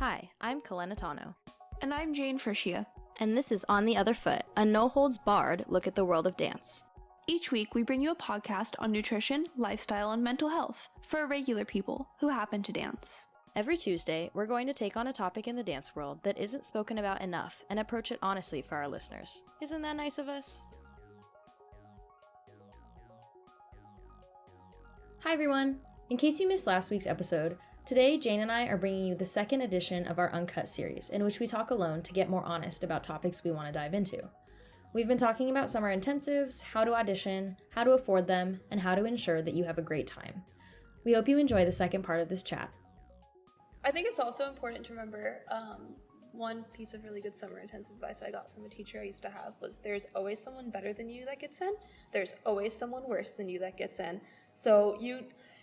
Hi, I'm Kalena. And I'm Jayne Frischia. And this is On the Other Foot, a no-holds-barred look at the world of dance. Each week, we bring you a podcast on nutrition, lifestyle, and mental health for regular people who happen to dance. Every Tuesday, we're going to take on a topic in the dance world that isn't spoken about enough and approach it honestly for our listeners. Isn't that nice of us? Hi everyone! In case you missed last week's episode, today Jayne and I are bringing you the second edition of our Uncut series, in which we talk alone to get more honest about topics we want to dive into. We've been talking about summer intensives, how to audition, how to afford them, and how to ensure that you have a great time. We hope you enjoy the second part of this chat. I think it's also important to remember one piece of really good summer intensive advice I got from a teacher I used to have was there's always someone better than you that gets in. There's always someone worse than you that gets in. So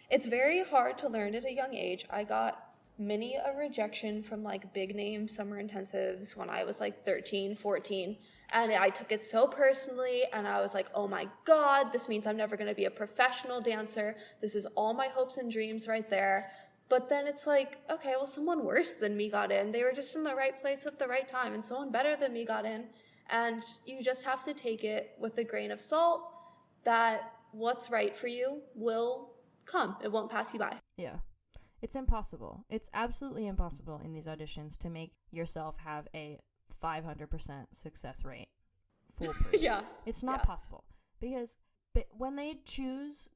it's very hard to learn at a young age. I got many a rejection from like big name summer intensives when I was like 13, 14. And I took it so personally and I was like, oh my God, this means I'm never going to be a professional dancer. This is all my hopes and dreams right there. But then it's like, okay, well, someone worse than me got in. They were just in the right place at the right time, and someone better than me got in. And you just have to take it with a grain of salt that what's right for you will come. It won't pass you by. Yeah. It's impossible. It's absolutely impossible in these auditions to make yourself have a 500% success rate. Foolproof. Yeah. It's not possible. Because when they choose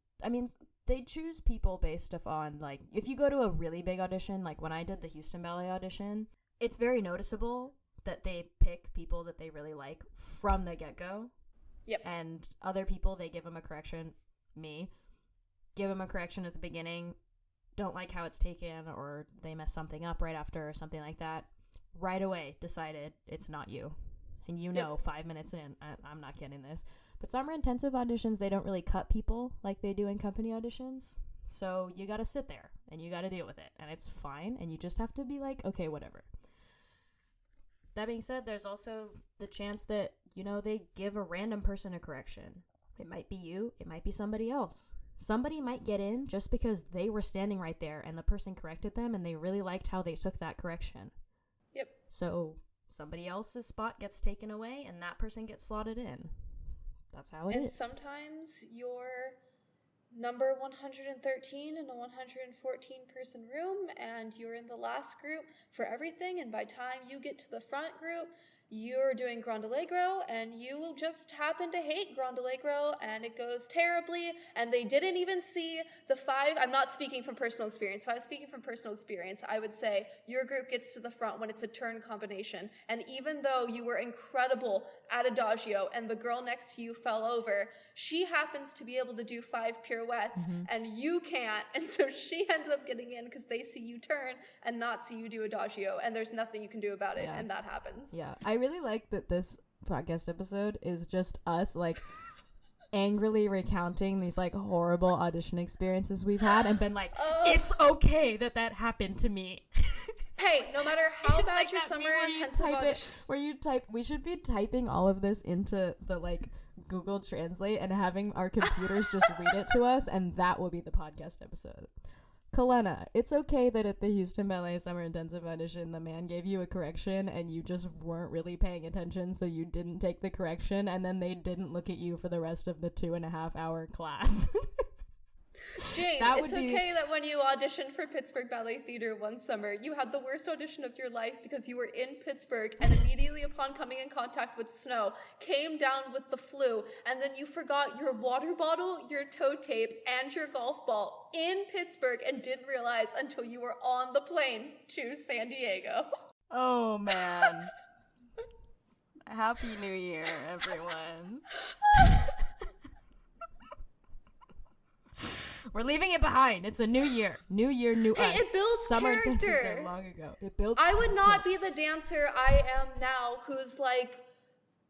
people based on, like, if you go to a really big audition, like when I did the Houston Ballet audition, it's very noticeable that they pick people that they really like from the get-go. Yep. And other people, they give them a correction. Give them a correction at the beginning, don't like how it's taken, or they mess something up right after or something like that. Right away decided it's not you. And you know, 5 minutes in, I'm not getting this. But summer intensive auditions, they don't really cut people like they do in company auditions. So you got to sit there and you got to deal with it. And it's fine. And you just have to be like, okay, whatever. That being said, there's also the chance that, they give a random person a correction. It might be you. It might be somebody else. Somebody might get in just because they were standing right there and the person corrected them and they really liked how they took that correction. Yep. So somebody else's spot gets taken away and that person gets slotted in. That's how it is. And sometimes you're number 113 in a 114 person room and you're in the last group for everything, and by time you get to the front group, you're doing Grand Allegro and you just happen to hate Grand Allegro and it goes terribly and they didn't even see the 5. I'm not speaking from personal experience. If I was speaking from personal experience, I would say your group gets to the front when it's a turn combination. And even though you were incredible at Adagio and the girl next to you fell over, she happens to be able to do 5 pirouettes and you can't. And so she ends up getting in because they see you turn and not see you do Adagio. And there's nothing you can do about it. Yeah. And that happens. Yeah. I really like that this podcast episode is just us, like, angrily recounting these, like, horrible audition experiences we've had and been like, it's okay that happened to me. Hey, no matter how bad like your summer intensive audition. We should be typing all of this into the, like, Google Translate and having our computers just read it to us, and that will be the podcast episode. Kalena, it's okay that at the Houston Ballet Summer Intensive audition, the man gave you a correction and you just weren't really paying attention, so you didn't take the correction, and then they didn't look at you for the rest of the 2.5-hour class. Jayne, it's okay that when you auditioned for Pittsburgh Ballet Theater one summer, you had the worst audition of your life because you were in Pittsburgh and immediately upon coming in contact with snow, came down with the flu, and then you forgot your water bottle, your toe tape, and your golf ball in Pittsburgh and didn't realize until you were on the plane to San Diego. Oh, man. Happy New Year, everyone. We're leaving it behind. It's a new year. New year, new us. It builds Summer character. Dances there long ago. It builds I would character. not be the dancer I am now who's like,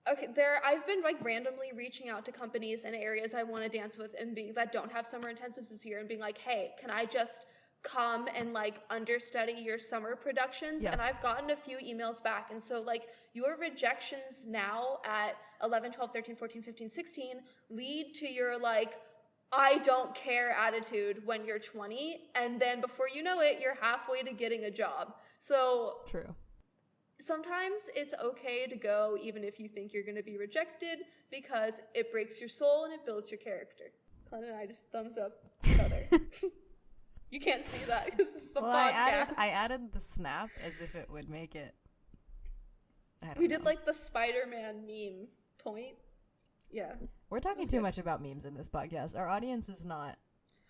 okay, I've been like randomly reaching out to companies and areas I want to dance with and that don't have summer intensives this year and being like, hey, can I just come and like understudy your summer productions? Yeah. And I've gotten a few emails back. And so like your rejections now at 11, 12, 13, 14, 15, 16 lead to your like I don't care attitude when you're 20, and then before you know it, you're halfway to getting a job. So True. sometimes it's okay to go even if you think you're going to be rejected, because it breaks your soul and it builds your character. Kalena and I just thumbs up each other. You can't see that because this is a podcast. I added the snap as if it would make it. We did like the Spider-Man meme point. Yeah. We're talking too much about memes in this podcast. Our audience is not.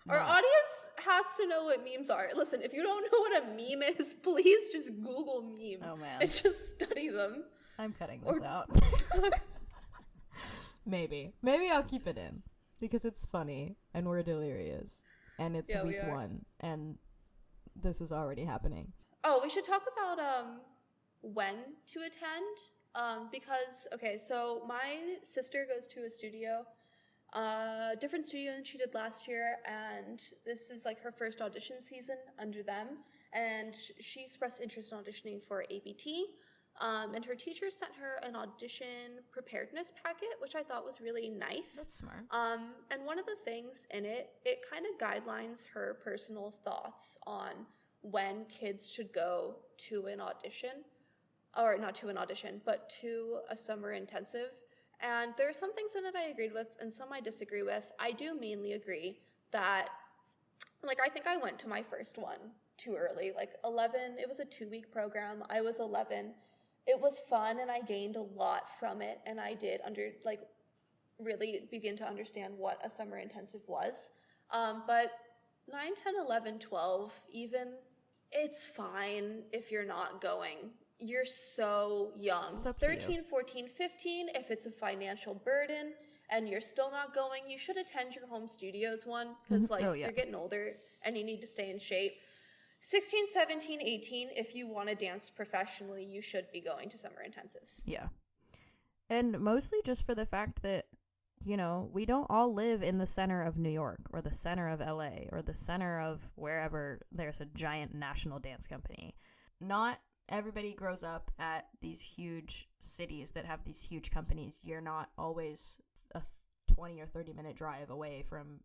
Our audience has to know what memes are. Listen, if you don't know what a meme is, please just Google meme. Oh, man. And just study them. I'm cutting this out. Maybe I'll keep it in because it's funny and we're delirious and it's week 1 and this is already happening. Oh, we should talk about when to attend because okay, so my sister goes to a studio, different studio than she did last year, and this is like her first audition season under them, and she expressed interest in auditioning for ABT. And her teacher sent her an audition preparedness packet, which I thought was really nice. That's smart. And one of the things in it kind of guidelines her personal thoughts on when kids should go to an audition, or not to an audition, but to a summer intensive. And there are some things in it I agreed with and some I disagree with. I do mainly agree that, like, I think I went to my first one too early, like 11. It was a 2-week program. I was 11. It was fun and I gained a lot from it, and I did really begin to understand what a summer intensive was. But 9, 10, 11, 12, even, it's fine if you're not going. You're so young. 13, 14, 15, if it's a financial burden and you're still not going, you should attend your home studios one, because you're getting older and you need to stay in shape. 16, 17, 18, if you want to dance professionally, you should be going to summer intensives. Yeah. And mostly just for the fact that, you know, we don't all live in the center of New York or the center of LA or the center of wherever there's a giant national dance company. Not everybody grows up at these huge cities that have these huge companies. You're not always a 20 or 30-minute drive away from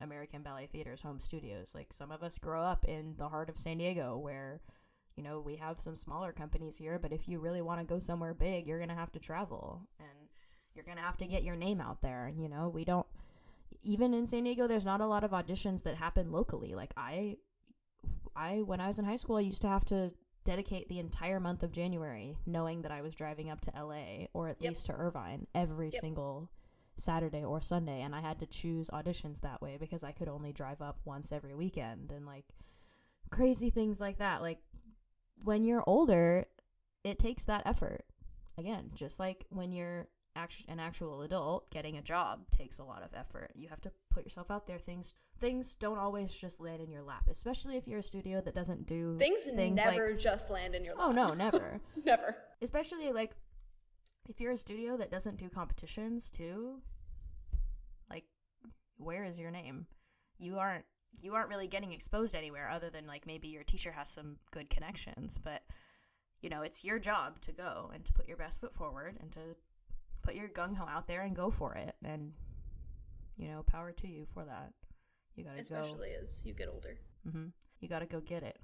American Ballet Theater's home studios. Like, some of us grow up in the heart of San Diego where, you know, we have some smaller companies here, but if you really want to go somewhere big, you're going to have to travel and you're going to have to get your name out there. You know, we don't, even in San Diego, there's not a lot of auditions that happen locally. Like, I when I was in high school, I used to have to dedicate the entire month of January knowing that I was driving up to LA or at least to Irvine every single Saturday or Sunday, and I had to choose auditions that way because I could only drive up once every weekend, and like crazy things like that. Like, when you're older, it takes that effort. Again, just like when you're an actual adult, getting a job takes a lot of effort. You have to put yourself out there. Things don't always just land in your lap, especially if you're a studio that doesn't do things never like, just land in your lap. Oh no, never. Never. Especially like if you're a studio that doesn't do competitions too, like, where is your name? You aren't really getting exposed anywhere other than like maybe your teacher has some good connections, but you know, it's your job to go and to put your best foot forward and to put your gung-ho out there and go for it, and you know, power to you for that. You gotta especially as you get older. You gotta go get it.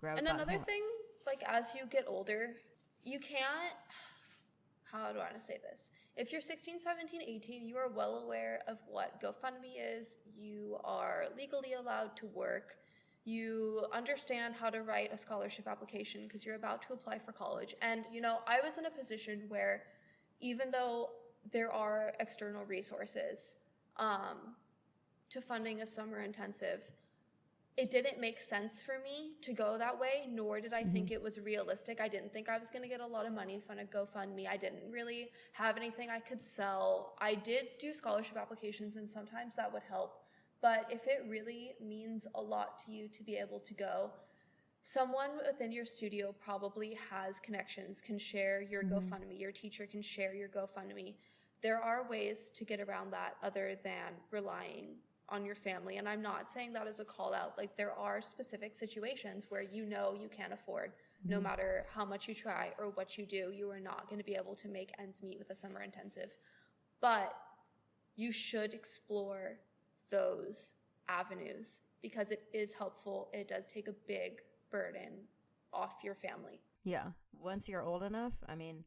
And another thing, like, as you get older, you can't, how do I want to say this? If you're 16, 17, 18, you are well aware of what GoFundMe is. You are legally allowed to work. You understand how to write a scholarship application because you're about to apply for college. And, you know, I was in a position where even though there are external resources to funding a summer intensive, it didn't make sense for me to go that way, nor did I think it was realistic. I didn't think I was going to get a lot of money from a GoFundMe. I didn't really have anything I could sell. I did do scholarship applications, and sometimes that would help. But if it really means a lot to you to be able to go, someone within your studio probably has connections, can share your GoFundMe. Your teacher can share your GoFundMe. There are ways to get around that other than relying on your family. And I'm not saying that as a call out. Like, there are specific situations where you know you can't afford, no matter how much you try or what you do, you are not going to be able to make ends meet with a summer intensive. But you should explore those avenues because it is helpful. It does take a big burden off your family. Yeah. Once you're old enough, I mean,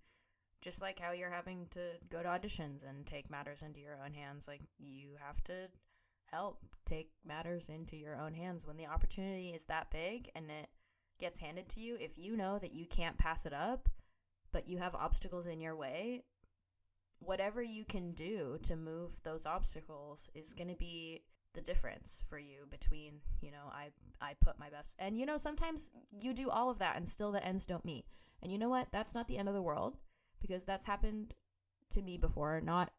just like how you're having to go to auditions and take matters into your own hands, like you have to help take matters into your own hands when the opportunity is that big and it gets handed to you. If you know that you can't pass it up, but you have obstacles in your way, whatever you can do to move those obstacles is going to be the difference for you between, I put my best. And, sometimes you do all of that and still the ends don't meet. And you know what? That's not the end of the world, because that's happened to me before. Not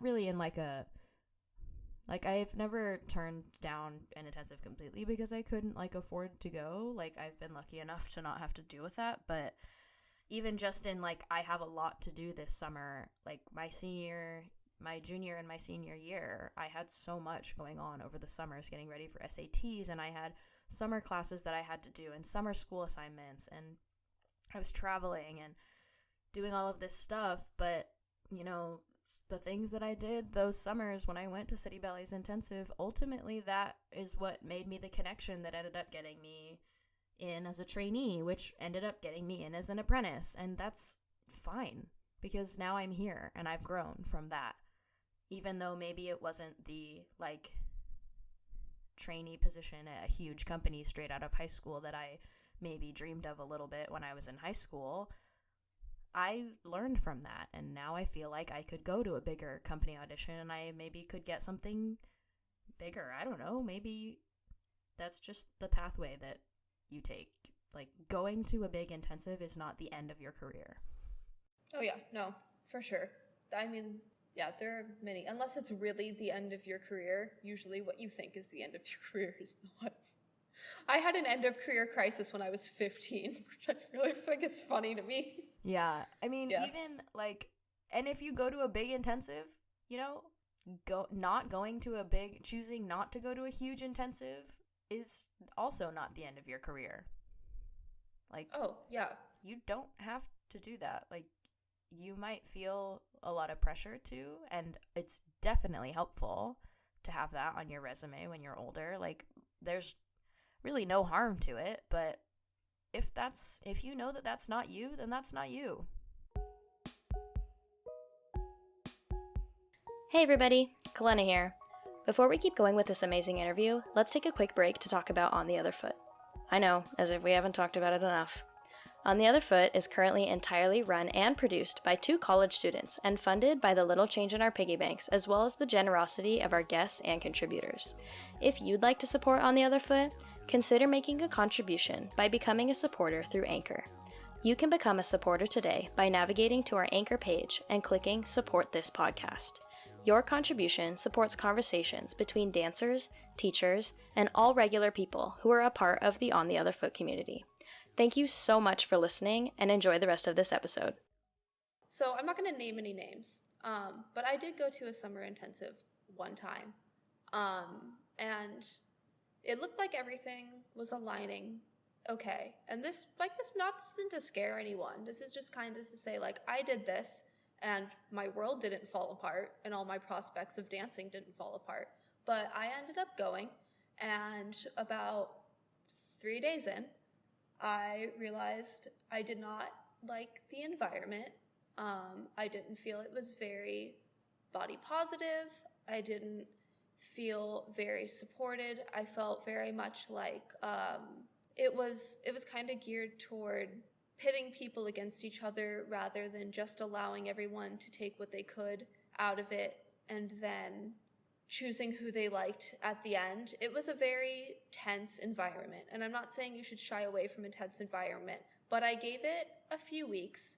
really in I've never turned down an intensive completely because I couldn't afford to go. I've been lucky enough to not have to deal with that. But even just in I have a lot to do this summer, my junior and my senior year, I had so much going on over the summers getting ready for SATs, and I had summer classes that I had to do and summer school assignments, and I was traveling and doing all of this stuff. But, the things that I did those summers when I went to City Ballet's intensive, ultimately that is what made me the connection that ended up getting me in as a trainee, which ended up getting me in as an apprentice. And that's fine, because now I'm here and I've grown from that. Even though maybe it wasn't the trainee position at a huge company straight out of high school that I maybe dreamed of a little bit when I was in high school, I learned from that, and now I feel like I could go to a bigger company audition and I maybe could get something bigger. I don't know, maybe that's just the pathway that you take. Going to a big intensive is not the end of your career. Oh yeah, no, for sure. I mean, yeah, there are many, unless it's really the end of your career, usually what you think is the end of your career is not. I had an end of career crisis when I was 15, which I really think is funny to me. Yeah, I mean, Yeah. even and if you go to a big intensive, choosing not to go to a huge intensive is also not the end of your career. Oh, yeah. You don't have to do that. You might feel a lot of pressure to, and it's definitely helpful to have that on your resume when you're older. There's really no harm to it, but if you know that that's not you, then that's not you. Hey everybody, Kalena here. Before we keep going with this amazing interview, let's take a quick break to talk about On the Other Foot. I know, as if we haven't talked about it enough. On the Other Foot is currently entirely run and produced by 2 college students and funded by the little change in our piggy banks, as well as the generosity of our guests and contributors. If you'd like to support On the Other Foot, consider making a contribution by becoming a supporter through Anchor. You can become a supporter today by navigating to our Anchor page and clicking Support This Podcast. Your contribution supports conversations between dancers, teachers, and all regular people who are a part of the On the Other Foot community. Thank you so much for listening, and enjoy the rest of this episode. So I'm not going to name any names, but I did go to a summer intensive one time, and it looked like everything was aligning okay. And this isn't to scare anyone. This is just kind of to say, I did this, and my world didn't fall apart, and all my prospects of dancing didn't fall apart. But I ended up going, and about 3 days in, I realized I did not like the environment. I didn't feel it was very body positive. I didn't feel very supported. I felt very much like it was kind of geared toward pitting people against each other rather than just allowing everyone to take what they could out of it and then choosing who they liked at the end. It was a very tense environment, and I'm not saying you should shy away from a tense environment, but I gave it a few weeks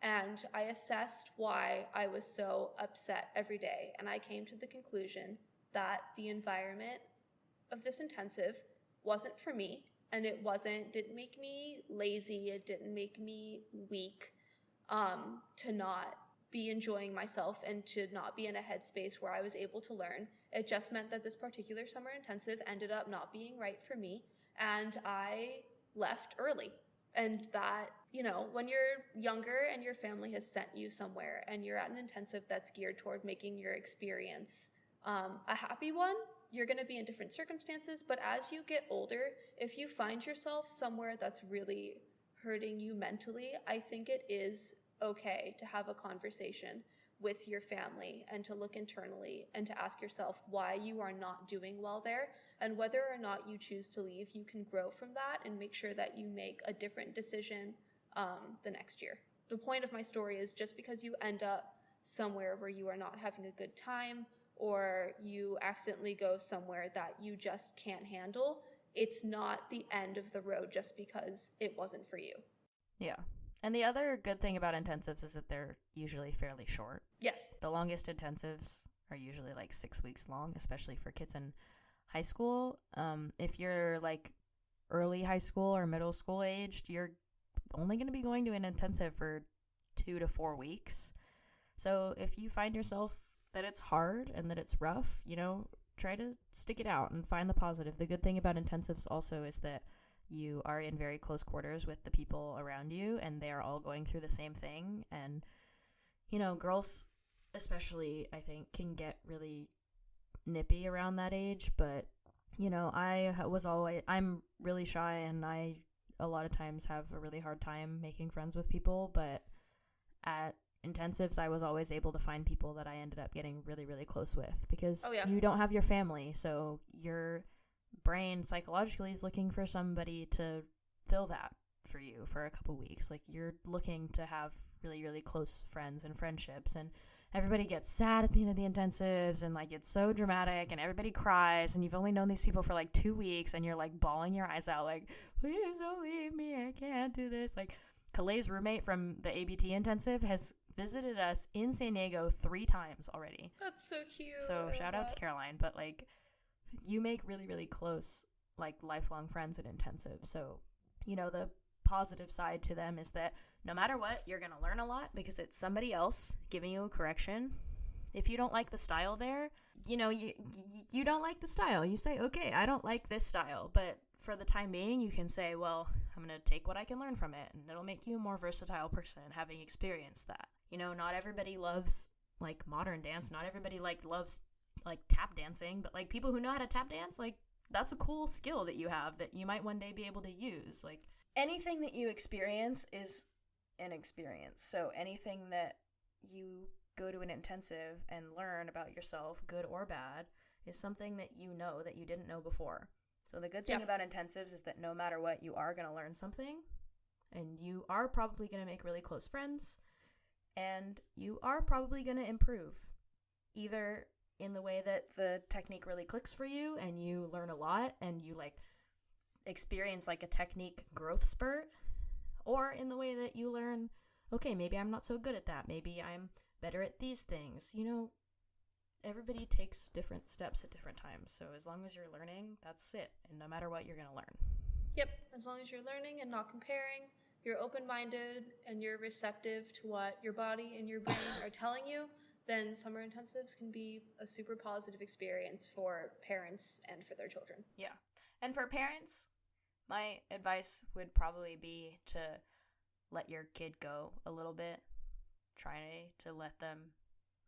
and I assessed why I was so upset every day, and I came to the conclusion that the environment of this intensive wasn't for me, and it didn't make me lazy, it didn't make me weak to not be enjoying myself and to not be in a headspace where I was able to learn. It just meant that this particular summer intensive ended up not being right for me, and I left early. And that, when you're younger and your family has sent you somewhere and you're at an intensive that's geared toward making your experience A happy one, you're going to be in different circumstances, but as you get older, if you find yourself somewhere that's really hurting you mentally, I think it is okay to have a conversation with your family and to look internally and to ask yourself why you are not doing well there, and whether or not you choose to leave, you can grow from that and make sure that you make a different decision the next year. The point of my story is just because you end up somewhere where you are not having a good time, or you accidentally go somewhere that you just can't handle, it's not the end of the road just because it wasn't for you. Yeah. And the other good thing about intensives is that they're usually fairly short. Yes. The longest intensives are usually like 6 weeks long, especially for kids in high school. If you're like early high school or middle school aged, you're only going to be going to an intensive for 2 to 4 weeks. So if you find yourself that it's hard and that it's rough, try to stick it out and find the positive. The good thing about intensives also is that you are in very close quarters with the people around you, and they are all going through the same thing. And, girls especially, I think, can get really nippy around that age. But, I'm really shy, and I a lot of times have a really hard time making friends with people. But at intensives, I was always able to find people that I ended up getting really, really close with, because you don't have your family, so your brain psychologically is looking for somebody to fill that for you for a couple weeks. Like, you're looking to have really, really close friends and friendships, and everybody gets sad at the end of the intensives, and like it's so dramatic, and everybody cries, and you've only known these people for like 2 weeks, and you're like bawling your eyes out like, please don't leave me, I can't do this. Like, Kaleigh's roommate from the ABT intensive has visited us in San Diego 3 times already. That's so cute. So shout out to Caroline. But like, you make really, really close, like, lifelong friends at intensive. So, the positive side to them is that no matter what, you're going to learn a lot because it's somebody else giving you a correction. If you don't like the style there, you don't like the style. You say, okay, I don't like this style. But for the time being, you can say, well, I'm going to take what I can learn from it, and it'll make you a more versatile person having experienced that. Not everybody loves, like, modern dance. Not everybody, like, loves, like, tap dancing. But, like, people who know how to tap dance, like, that's a cool skill that you have that you might one day be able to use. Like, anything that you experience is an experience. So anything that you go to an intensive and learn about yourself, good or bad, is something that that you didn't know before. So the good thing about intensives is that no matter what, you are going to learn something, and you are probably going to make really close friends, and you are probably going to improve, either in the way that the technique really clicks for you and you learn a lot and you like experience like a technique growth spurt, or in the way that you learn, okay, maybe I'm not so good at that, maybe I'm better at these things. Everybody takes different steps at different times. So as long as you're learning, that's it. And no matter what, you're going to learn. Yep. As long as you're learning and not comparing, you're open-minded, and you're receptive to what your body and your brain are telling you, then summer intensives can be a super positive experience for parents and for their children. Yeah. And for parents, my advice would probably be to let your kid go a little bit. Try to let them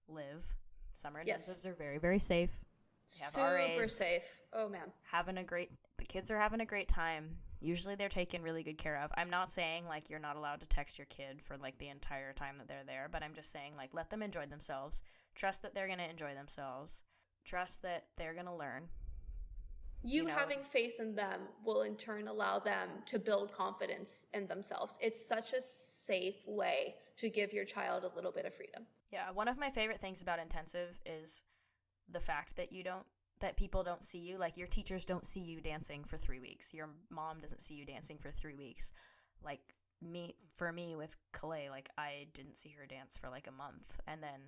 live. Summer intensives are very, very safe. They have Super RAs. safe. Oh, man. The kids are having a great time. Usually they're taken really good care of. I'm not saying, like, you're not allowed to text your kid for, like, the entire time that they're there, but I'm just saying, like, let them enjoy themselves. Trust that they're going to enjoy themselves. Trust that they're going to learn. You having faith in them will in turn allow them to build confidence in themselves. It's such a safe way to give your child a little bit of freedom. Yeah, one of my favorite things about intensive is the fact that that people don't see you. Like, your teachers don't see you dancing for 3 weeks. Your mom doesn't see you dancing for 3 weeks. Like, for me with Kaleigh, like, I didn't see her dance for like a month. And then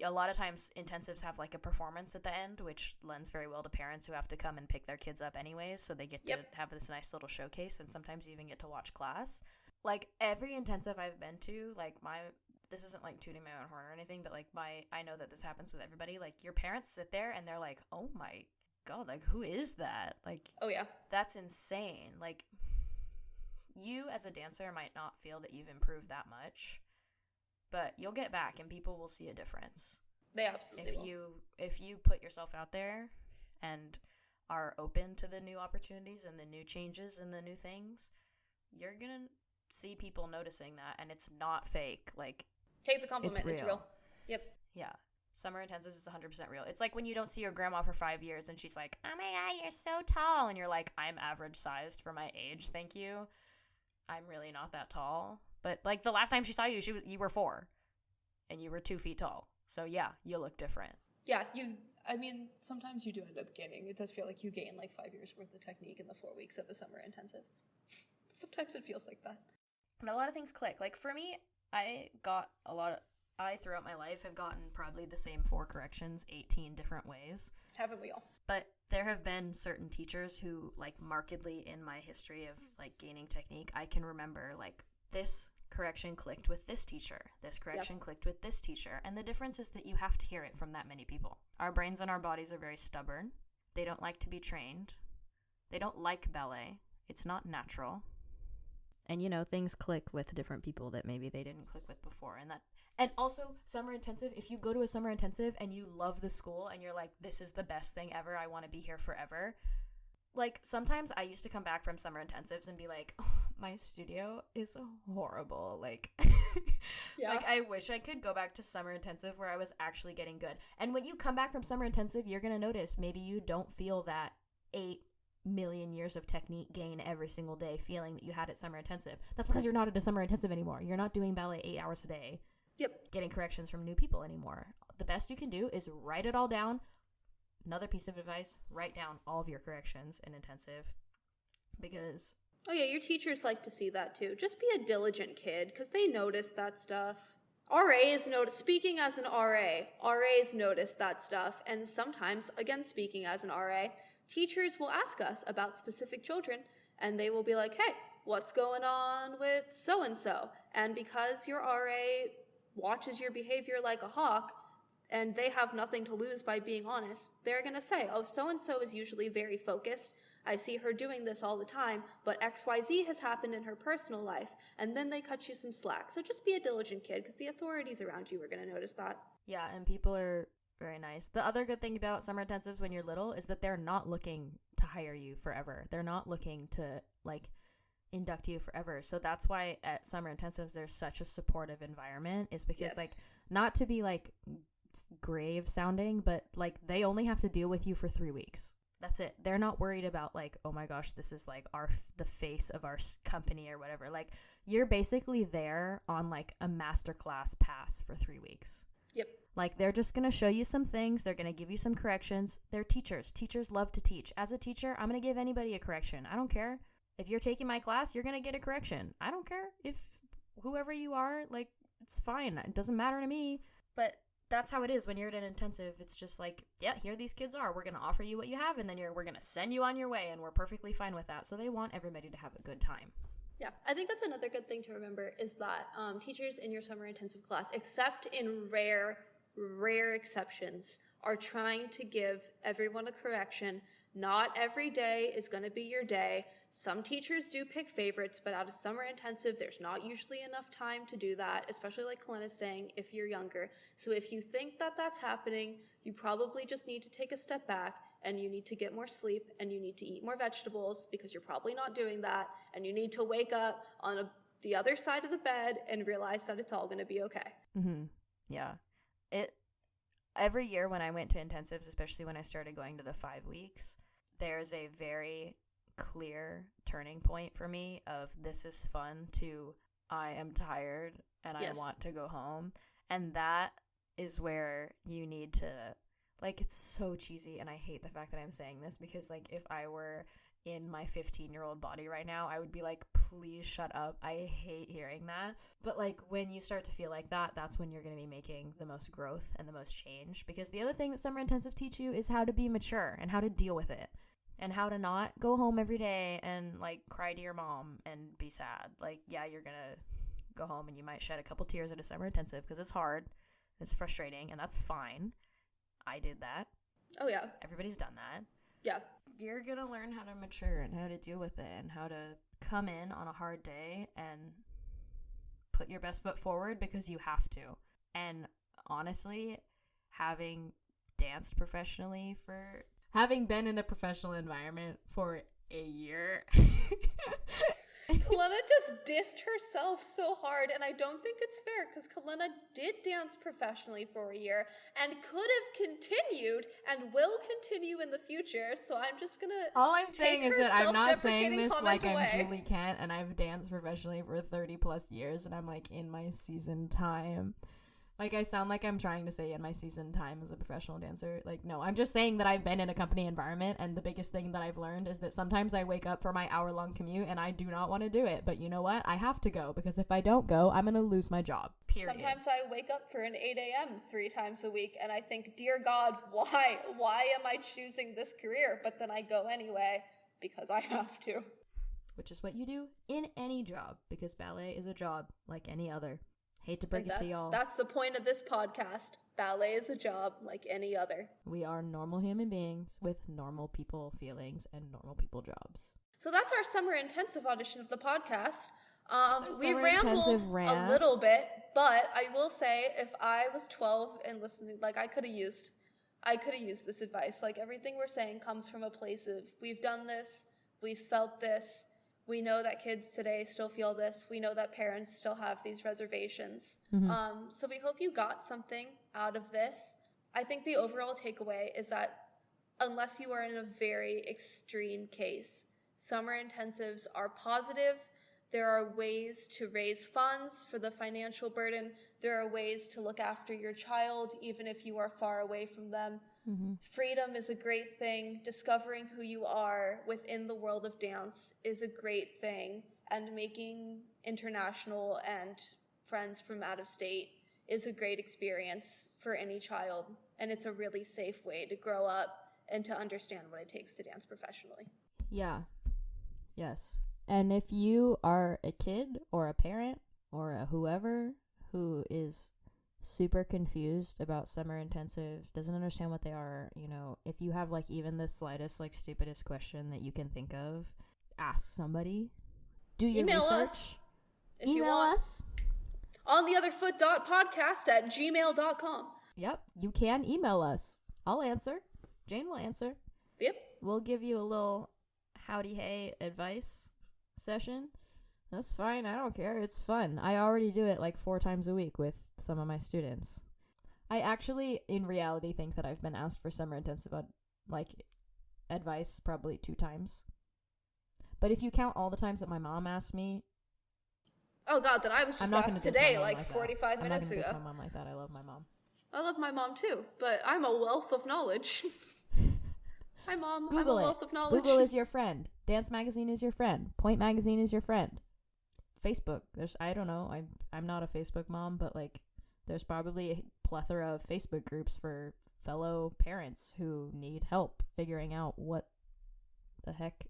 a lot of times intensives have like a performance at the end, which lends very well to parents who have to come and pick their kids up anyways. So they get to have this nice little showcase, and sometimes you even get to watch class. Like, every intensive I've been to, like, this isn't like tooting my own horn or anything, but like I know that this happens with everybody. Like, your parents sit there and they're like, oh my God, like, who is that? Like, oh yeah, that's insane. Like, you as a dancer might not feel that you've improved that much, but you'll get back and people will see a difference. They absolutely will. If you put yourself out there and are open to the new opportunities and the new changes and the new things, you're gonna see people noticing that, and it's not fake. Like, take the compliment. It's real. Yep. Yeah. Summer intensives is 100% real. It's like when you don't see your grandma for 5 years and she's like, oh my God, you're so tall. And you're like, I'm average sized for my age. Thank you. I'm really not that tall. But like the last time she saw you, you were 4 and you were 2 feet tall. So yeah, you look different. Yeah. Sometimes you do end up gaining. It does feel like you gain like 5 years worth of technique in the 4 weeks of a summer intensive. Sometimes it feels like that. And a lot of things click. Like for me, I throughout my life have gotten probably the same 4 corrections 18 different ways. Haven't we all? But there have been certain teachers who, like, markedly in my history of like gaining technique, I can remember like this correction clicked with this teacher, this correction clicked with this teacher. And the difference is that you have to hear it from that many people. Our brains and our bodies are very stubborn. They don't like to be trained. They don't like ballet. It's not natural. And things click with different people that maybe they didn't click with before. And also, summer intensive, if you go to a summer intensive and you love the school and you're like, this is the best thing ever, I want to be here forever. Like, sometimes I used to come back from summer intensives and be like, oh, my studio is horrible. Like, like, I wish I could go back to summer intensive where I was actually getting good. And when you come back from summer intensive, you're going to notice maybe you don't feel that 8 million years of technique gain every single day feeling that you had at summer intensive. That's because you're not at a summer intensive anymore. You're not doing ballet 8 hours a day. Yep. Getting corrections from new people anymore. The best you can do is write it all down. Another piece of advice, write down all of your corrections in intensive, because... Oh yeah, your teachers like to see that too. Just be a diligent kid, because they notice that stuff. RAs notice, speaking as an RAs notice that stuff, and sometimes, again speaking as an RA, teachers will ask us about specific children, and they will be like, hey, what's going on with so-and-so? And because your RA watches your behavior like a hawk, and they have nothing to lose by being honest, they're going to say, oh, so-and-so is usually very focused. I see her doing this all the time, but XYZ has happened in her personal life, and then they cut you some slack. So just be a diligent kid, because the authorities around you are going to notice that. Yeah, and people are very nice. The other good thing about summer intensives when you're little is that they're not looking to hire you forever. They're not looking to, like, induct you forever. So that's why at summer intensives there's such a supportive environment, is because, like, not to be, like, grave sounding, but, like, they only have to deal with you for 3 weeks. That's it. They're not worried about, like, oh my gosh, this is like the face of our company or whatever. Like, you're basically there on like a masterclass pass for 3 weeks. Yep. Like, they're just going to show you some things. They're going to give you some corrections. They're teachers. Teachers love to teach. As a teacher, I'm going to give anybody a correction. I don't care. If you're taking my class, you're going to get a correction. I don't care if whoever you are, like, it's fine. It doesn't matter to me. But that's how it is when you're at an intensive. It's just like, yeah, here these kids are. We're going to offer you what you have, and then we're going to send you on your way, and we're perfectly fine with that. So they want everybody to have a good time. Yeah, I think that's another good thing to remember is that teachers in your summer intensive class, except in rare exceptions, are trying to give everyone a correction. Not every day is going to be your day. Some teachers do pick favorites, but at a summer intensive, there's not usually enough time to do that, especially like Kalena's saying, if you're younger. So if you think that that's happening, you probably just need to take a step back, and you need to get more sleep, and you need to eat more vegetables, because you're probably not doing that, and you need to wake up on the other side of the bed and realize that it's all going to be okay. Mm-hmm. Yeah. Every year when I went to intensives, especially when I started going to the 5 weeks, there's a very clear turning point for me of this is fun to I am tired and I want to go home. And that is where you need to, like, it's so cheesy, and I hate the fact that I'm saying this, because, like, if I were in my 15-year-old body right now, I would be like, please shut up. I hate hearing that. But, like, when you start to feel like that, that's when you're going to be making the most growth and the most change. Because the other thing that summer intensive teach you is how to be mature and how to deal with it, and how to not go home every day and, like, cry to your mom and be sad. Like, yeah, you're going to go home and you might shed a couple tears at a summer intensive because it's hard, it's frustrating, and that's fine. I did that. Oh, yeah. Everybody's done that. Yeah. You're going to learn how to mature and how to deal with it and how to come in on a hard day and put your best foot forward because you have to. And honestly, having danced professionally for having been in a professional environment for a year. Kalena just dissed herself so hard, and I don't think it's fair because Kalena did dance professionally for a year and could have continued and will continue in the future. So I'm just gonna. All I'm saying is that I'm not saying this like away. I'm Julie Kent and I've danced professionally for 30 plus years and I'm like in my season time. Like, I sound like I'm trying to say in my season time as a professional dancer. Like, no, I'm just saying that I've been in a company environment, and the biggest thing that I've learned is that sometimes I wake up for my hour-long commute, and I do not want to do it. But you know what? I have to go, because if I don't go, I'm going to lose my job, period. Sometimes I wake up for an 8 a.m. 3 times a week, and I think, dear God, why? Why am I choosing this career? But then I go anyway, because I have to. Which is what you do in any job, because ballet is a job like any other. Hate to break it to y'all. That's the point of this podcast. Ballet is a job like any other. We are normal human beings with normal people feelings and normal people jobs. So that's our summer intensive audition of the podcast. We rambled a little bit, but I will say if I was 12 and listening, like I could have used this advice. Like everything we're saying comes from a place of we've done this, we've felt this. We know that kids today still feel this. We know that parents still have these reservations. Mm-hmm. So we hope you got something out of this. I think the overall takeaway is that unless you are in a very extreme case, summer intensives are positive. There are ways to raise funds for the financial burden. There are ways to look after your child, even if you are far away from them. Mm-hmm. Freedom is a great thing. Discovering who you are within the world of dance is a great thing. And making international and friends from out of state is a great experience for any child. And it's a really safe way to grow up and to understand what it takes to dance professionally. Yeah. Yes. And if you are a kid or a parent or a whoever who is super confused about summer intensives, doesn't understand what they are, you know, if you have like even the slightest like stupidest question that you can think of, ask somebody. Do your Email research. us if Email you want. us. ontheotherfoot.podcast@gmail.com. Yep, you can email us. I'll answer. Jayne will answer. Yep. We'll give you a little howdy hey advice session. That's fine. I don't care. It's fun. I already do it like 4 times a week with some of my students. I actually, in reality, think that I've been asked for summer intensive advice probably 2 times. But if you count all the times that my mom asked me, Oh God, then I was just asked today, like 45 I'm not minutes gonna ago. diss my mom like that. I love my mom. I love my mom too, but I'm a wealth of knowledge. Hi Mom, Google I'm a it. wealth of knowledge. Google is your friend. Dance Magazine is your friend. Point Magazine is your friend. Facebook. I don't know. I'm not a Facebook mom, but like there's probably a plethora of Facebook groups for fellow parents who need help figuring out what the heck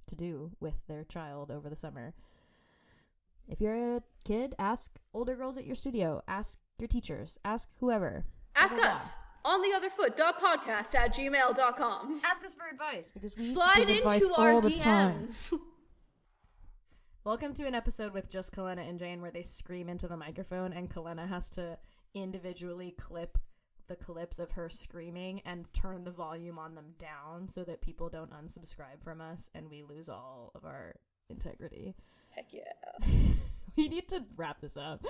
to do with their child over the summer. If you're a kid, ask older girls at your studio. Ask your teachers. Ask whoever. Ask us on theotherfoot.podcast@gmail.com. Ask us for advice because we Slide give advice into our all the time. DMs. Welcome to an episode with just Kalena and Jayne where they scream into the microphone and Kalena has to individually clip the clips of her screaming and turn the volume on them down so that people don't unsubscribe from us and we lose all of our integrity. Heck yeah. We need to wrap this up.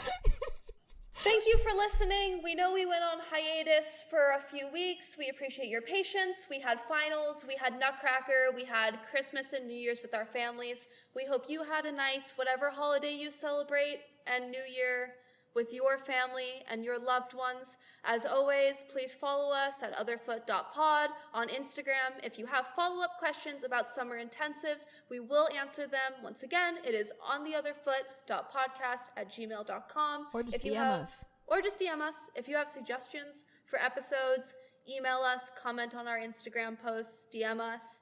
Thank you for listening. We know we went on hiatus for a few weeks. We appreciate your patience. We had finals, we had Nutcracker, we had Christmas and New Year's with our families. We hope you had a nice whatever holiday you celebrate and New Year with your family and your loved ones. As always, please follow us at otherfoot.pod on Instagram. If you have follow-up questions about summer intensives, we will answer them. Once again, it is ontheotherfoot.podcast@gmail.com. Or just DM us. Or just DM us. If you have suggestions for episodes, email us, comment on our Instagram posts, DM us.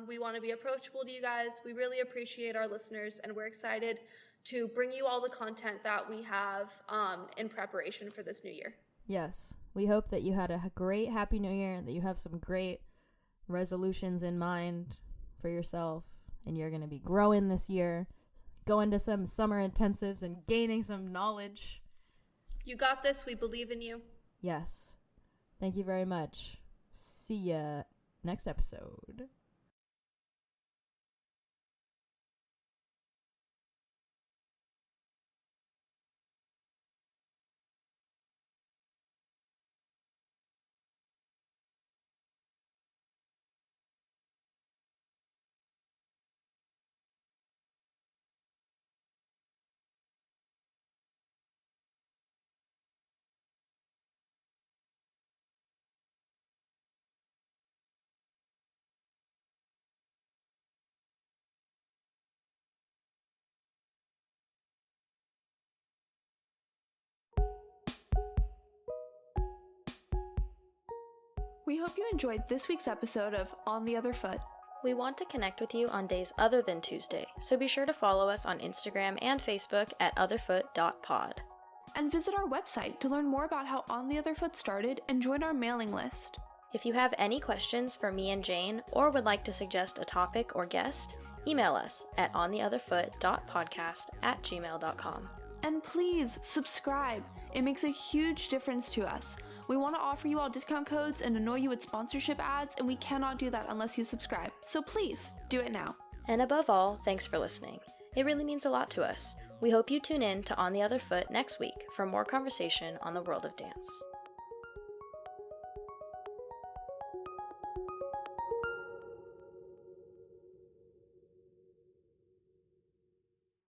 We want to be approachable to you guys. We really appreciate our listeners, and we're excited to bring you all the content that we have in preparation for this new year. Yes. We hope that you had a great Happy New Year and that you have some great resolutions in mind for yourself and you're going to be growing this year, going to some summer intensives and gaining some knowledge. You got this. We believe in you. Yes. Thank you very much. See ya next episode. We hope you enjoyed this week's episode of On the Other Foot. We want to connect with you on days other than Tuesday, so be sure to follow us on Instagram and Facebook at otherfoot.pod. And visit our website to learn more about how On the Other Foot started and join our mailing list. If you have any questions for me and Jayne, or would like to suggest a topic or guest, email us at ontheotherfoot.podcast@gmail.com. And please subscribe. It makes a huge difference to us. We want to offer you all discount codes and annoy you with sponsorship ads, and we cannot do that unless you subscribe. So please, do it now. And above all, thanks for listening. It really means a lot to us. We hope you tune in to On the Other Foot next week for more conversation on the world of dance.